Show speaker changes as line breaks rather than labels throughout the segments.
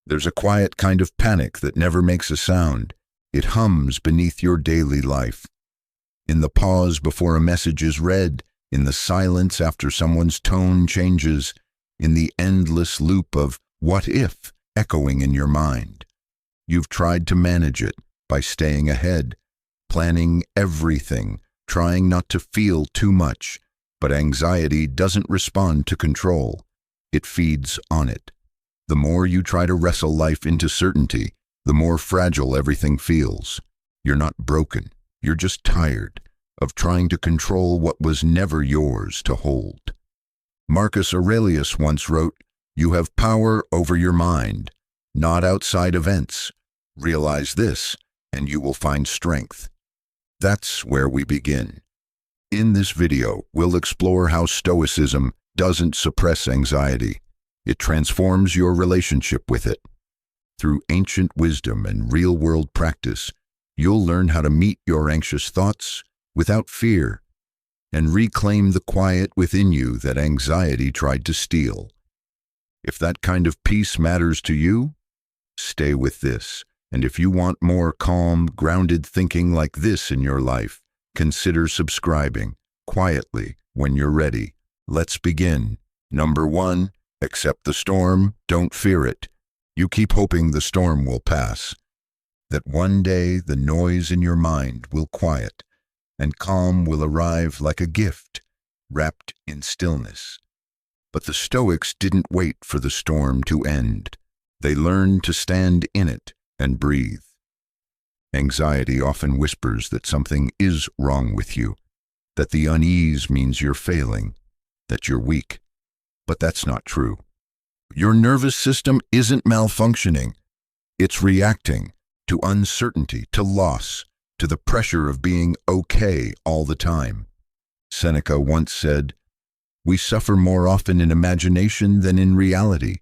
There's a quiet kind of panic that never makes a sound. It hums beneath your daily life. In the pause before a message is read, in the silence after someone's tone changes, in the endless loop of "what if" echoing in your mind. You've tried to manage it by staying ahead, planning everything, trying not to feel too much, but anxiety doesn't respond to control. It feeds on it. The more you try to wrestle life into certainty, the more fragile everything feels. You're not broken. You're just tired of trying to control what was never yours to hold. Marcus Aurelius once wrote, "You have power over your mind, not outside events. Realize this, and you will find strength." That's where we begin. In this video, we'll explore how Stoicism doesn't suppress anxiety. It transforms your relationship with it. Through ancient wisdom and real-world practice, you'll learn how to meet your anxious thoughts without fear and reclaim the quiet within you that anxiety tried to steal. If that kind of peace matters to you, stay with this. And if you want more calm, grounded thinking like this in your life, consider subscribing quietly when you're ready. Let's begin. Number 1, accept the storm, don't fear it. You keep hoping the storm will pass, that one day the noise in your mind will quiet, and calm will arrive like a gift, wrapped in stillness. But the Stoics didn't wait for the storm to end. They learned to stand in it and breathe. Anxiety often whispers that something is wrong with you, that the unease means you're failing, that you're weak. But that's not true. Your nervous system isn't malfunctioning. It's reacting to uncertainty, to loss, to the pressure of being okay all the time. Seneca once said, "We suffer more often in imagination than in reality."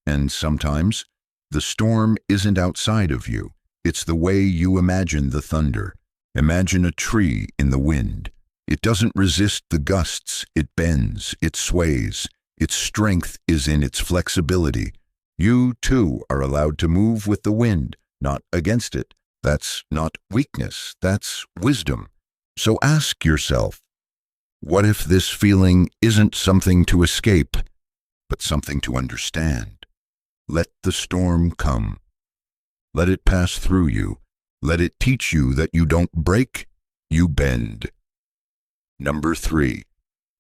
And sometimes, the storm isn't outside of you. It's the way you imagine the thunder. Imagine a tree in the wind. It doesn't resist the gusts. It bends, it sways. Its strength is in its flexibility. You, too, are allowed to move with the wind, not against it. That's not weakness, that's wisdom. So ask yourself, what if this feeling isn't something to escape, but something to understand? Let the storm come. Let it pass through you. Let it teach you that you don't break, you bend. Number 3,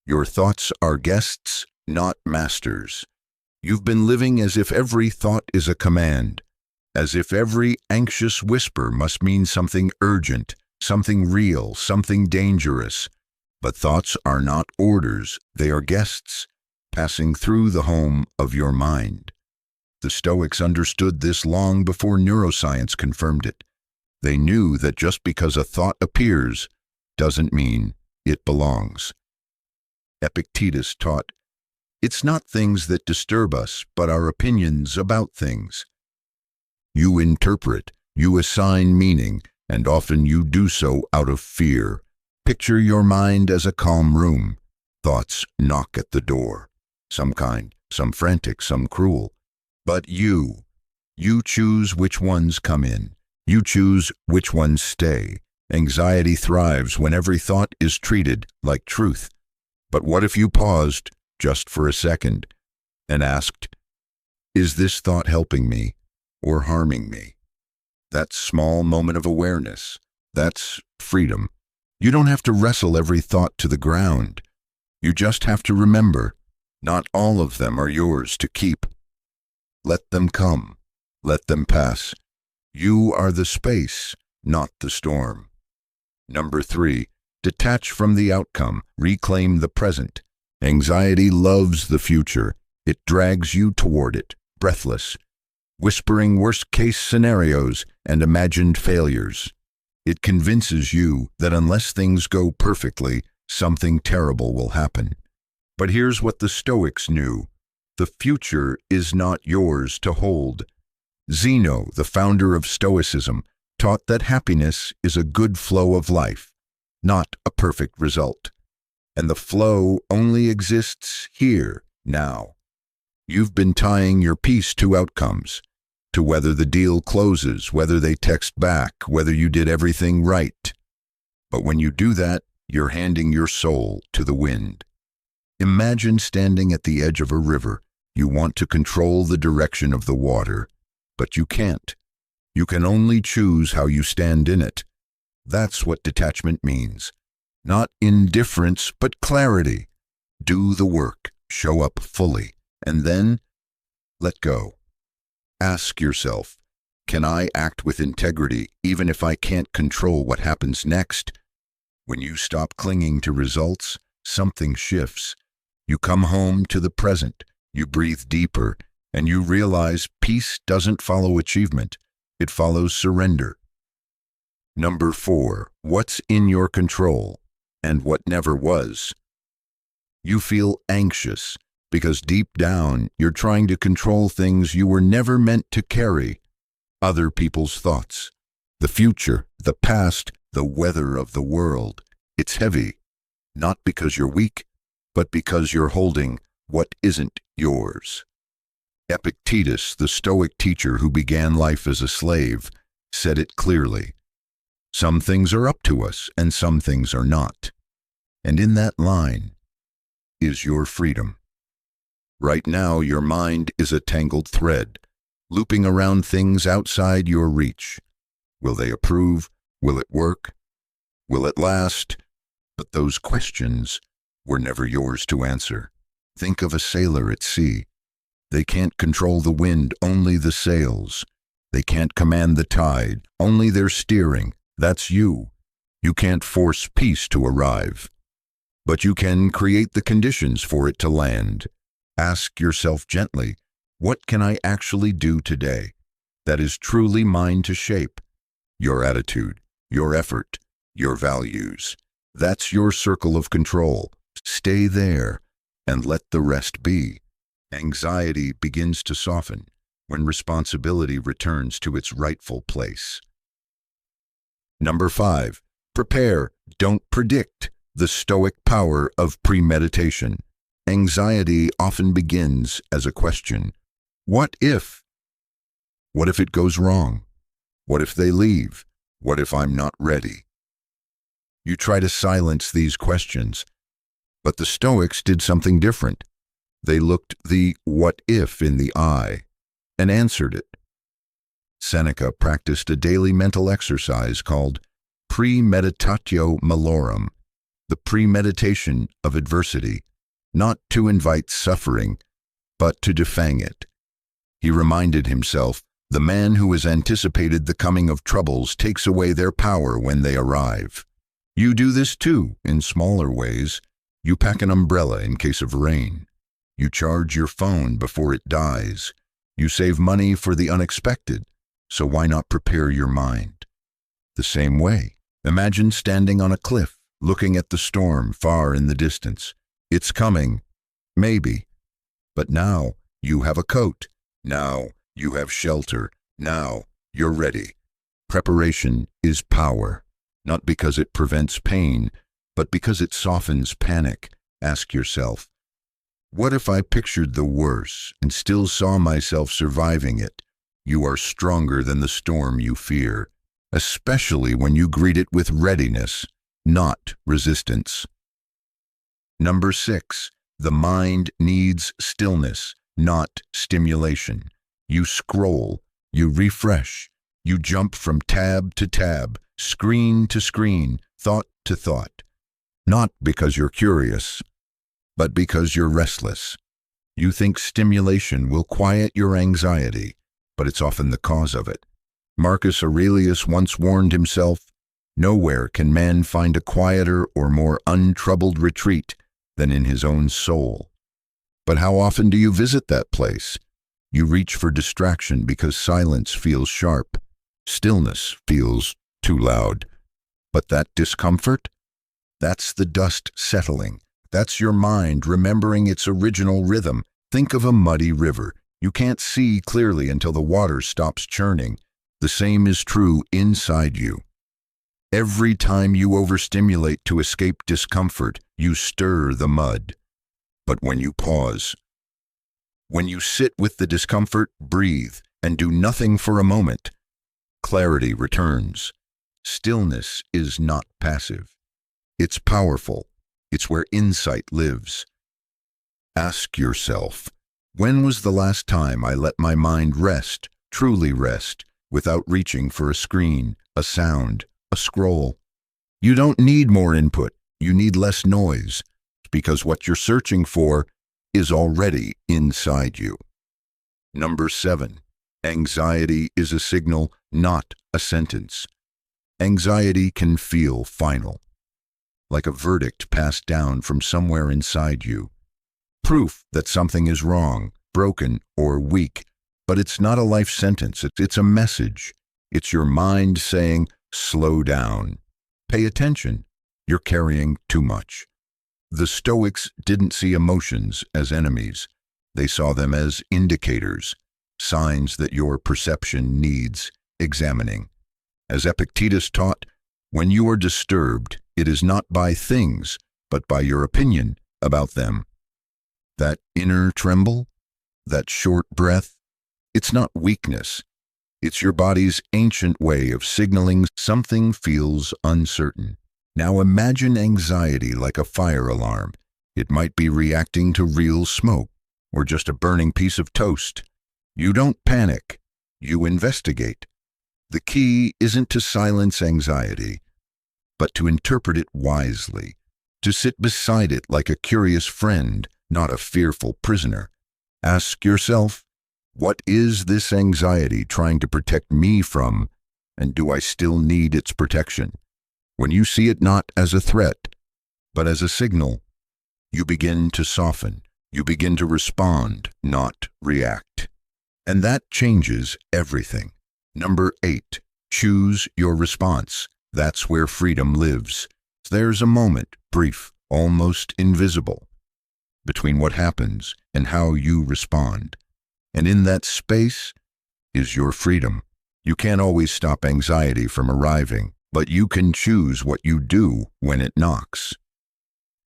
your thoughts are guests, not masters. You've been living as if every thought is a command, as if every anxious whisper must mean something urgent, something real, something dangerous. But thoughts are not orders, they are guests, passing through the home of your mind. The Stoics understood this long before neuroscience confirmed it. They knew that just because a thought appears doesn't mean it belongs. Epictetus taught, "It's not things that disturb us, but our opinions about things." You interpret, you assign meaning, and often you do so out of fear. Picture your mind as a calm room. Thoughts knock at the door. Some kind, some frantic, some cruel. But you choose which ones come in. You choose which ones stay. Anxiety thrives when every thought is treated like truth. But what if you paused, just for a second, and asked, is this thought helping me or harming me? That small moment of awareness, that's freedom. You don't have to wrestle every thought to the ground. You just have to remember, not all of them are yours to keep. Let them come. Let them pass. You are the space, not the storm. Number 3, detach from the outcome. Reclaim the present. Anxiety loves the future. It drags you toward it, breathless, whispering worst-case scenarios and imagined failures. It convinces you that unless things go perfectly, something terrible will happen. But here's what the Stoics knew. The future is not yours to hold. Zeno, the founder of Stoicism, taught that happiness is a good flow of life, not a perfect result. And the flow only exists here, now. You've been tying your peace to outcomes. to whether the deal closes, whether they text back, whether you did everything right. But when you do that, you're handing your soul to the wind. Imagine standing at the edge of a river. You want to control the direction of the water, but you can't. You can only choose how you stand in it. That's what detachment means. Not indifference, but clarity. Do the work, show up fully, and then let go. Ask yourself, can I act with integrity even if I can't control what happens next? When you stop clinging to results, something shifts. You come home to the present, you breathe deeper, and you realize peace doesn't follow achievement, it follows surrender. Number 4, what's in your control and what never was? You feel anxious because deep down you're trying to control things you were never meant to carry. Other people's thoughts, the future, the past, the weather of the world. It's heavy, not because you're weak, but because you're holding what isn't yours. Epictetus, the Stoic teacher who began life as a slave, said it clearly. Some things are up to us and some things are not. And in that line is your freedom. Right now, your mind is a tangled thread, looping around things outside your reach. Will they approve? Will it work? Will it last? But those questions were never yours to answer. Think of a sailor at sea. They can't control the wind, only the sails. They can't command the tide, only their steering. That's you. You can't force peace to arrive. But you can create the conditions for it to land. Ask yourself gently, what can I actually do today that is truly mine to shape? Your attitude, your effort, your values. That's your circle of control. Stay there and let the rest be. Anxiety begins to soften when responsibility returns to its rightful place. Number 5, prepare, don't predict. The Stoic power of premeditation. Anxiety often begins as a question. What if? What if it goes wrong? What if they leave? What if I'm not ready? You try to silence these questions, but the Stoics did something different. They looked the what if in the eye and answered it. Seneca practiced a daily mental exercise called premeditatio malorum, the premeditation of adversity, not to invite suffering, but to defang it. He reminded himself, the man who has anticipated the coming of troubles takes away their power when they arrive. You do this too, in smaller ways. You pack an umbrella in case of rain. You charge your phone before it dies. You save money for the unexpected, so why not prepare your mind? The same way, imagine standing on a cliff, looking at the storm far in the distance. It's coming, maybe, but now you have a coat. Now you have shelter. Now you're ready. Preparation is power, not because it prevents pain, but because it softens panic. Ask yourself, what if I pictured the worst and still saw myself surviving it? You are stronger than the storm you fear, especially when you greet it with readiness, not resistance. Number 6, the mind needs stillness, not stimulation. You scroll, you refresh, you jump from tab to tab, screen to screen, thought to thought. Not because you're curious, but because you're restless. You think stimulation will quiet your anxiety, but it's often the cause of it. Marcus Aurelius once warned himself, nowhere can man find a quieter or more untroubled retreat than in his own soul. But how often do you visit that place? You reach for distraction because silence feels sharp, stillness feels too loud. But that discomfort? That's the dust settling. That's your mind remembering its original rhythm. Think of a muddy river. You can't see clearly until the water stops churning. The same is true inside you. Every time you overstimulate to escape discomfort, you stir the mud. But when you pause, when you sit with the discomfort, breathe, and do nothing for a moment, clarity returns. Stillness is not passive. It's powerful. It's where insight lives. Ask yourself, when was the last time I let my mind rest, truly rest, without reaching for a screen, a sound, a scroll? You don't need more input. You need less noise, because what you're searching for is already inside you. Number 7. Anxiety is a signal, not a sentence. Anxiety can feel final, like a verdict passed down from somewhere inside you. Proof that something is wrong, broken, or weak. But it's not a life sentence. It's a message. It's your mind saying, slow down. Pay attention. You're carrying too much. The Stoics didn't see emotions as enemies. They saw them as indicators, signs that your perception needs examining. As Epictetus taught, when you are disturbed, it is not by things, but by your opinion about them. That inner tremble, that short breath, it's not weakness. It's your body's ancient way of signaling something feels uncertain. Now imagine anxiety like a fire alarm. It might be reacting to real smoke or just a burning piece of toast. You don't panic. You investigate. The key isn't to silence anxiety, but to interpret it wisely, to sit beside it like a curious friend, not a fearful prisoner. Ask yourself, what is this anxiety trying to protect me from, and do I still need its protection? When you see it not as a threat, but as a signal, you begin to soften. You begin to respond, not react. And that changes everything. Number 8, choose your response. That's where freedom lives. There's a moment, brief, almost invisible, between what happens and how you respond. And in that space is your freedom. You can't always stop anxiety from arriving, but you can choose what you do when it knocks.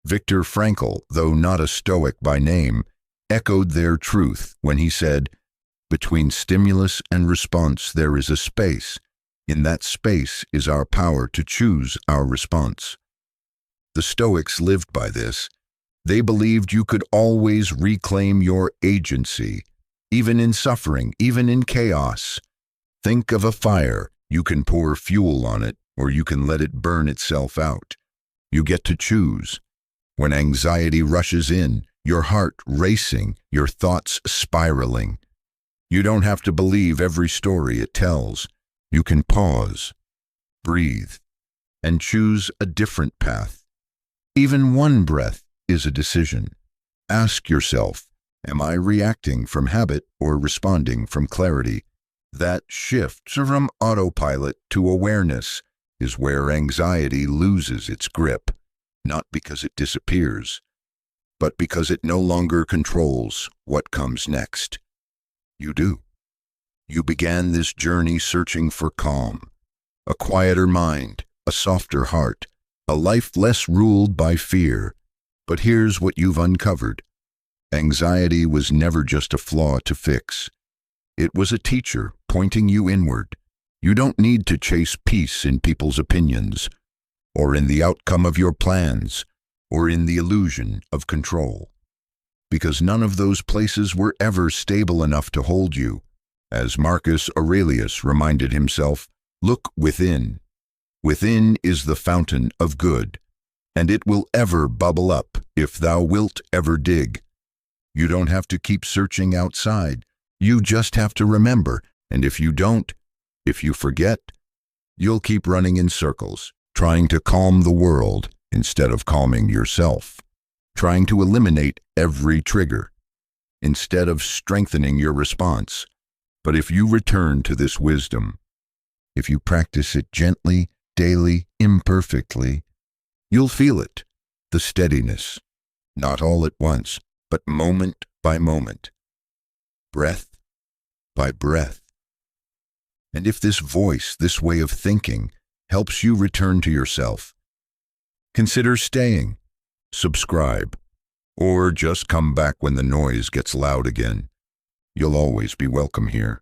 Viktor Frankl, though not a Stoic by name, echoed their truth when he said, between stimulus and response there is a space. In that space is our power to choose our response. The Stoics lived by this. They believed you could always reclaim your agency, even in suffering, even in chaos. Think of a fire. You can pour fuel on it, or you can let it burn itself out. You get to choose. When anxiety rushes in, your heart racing, your thoughts spiraling, you don't have to believe every story it tells. You can pause, breathe, and choose a different path. Even one breath is a decision. Ask yourself, am I reacting from habit or responding from clarity? That shift from autopilot to awareness is where anxiety loses its grip, not because it disappears, but because it no longer controls what comes next. You do. You began this journey searching for calm, a quieter mind, a softer heart, a life less ruled by fear. But here's what you've uncovered. Anxiety was never just a flaw to fix. It was a teacher pointing you inward. You don't need to chase peace in people's opinions, or in the outcome of your plans, or in the illusion of control, because none of those places were ever stable enough to hold you. As Marcus Aurelius reminded himself, look within. Within is the fountain of good, and it will ever bubble up if thou wilt ever dig. You don't have to keep searching outside. You just have to remember, and if you don't, if you forget, you'll keep running in circles, trying to calm the world instead of calming yourself, trying to eliminate every trigger instead of strengthening your response. But if you return to this wisdom, if you practice it gently, daily, imperfectly, you'll feel it, the steadiness, not all at once, but moment by moment, breath by breath. And if this voice, this way of thinking, helps you return to yourself, consider staying, subscribe, or just come back when the noise gets loud again. You'll always be welcome here.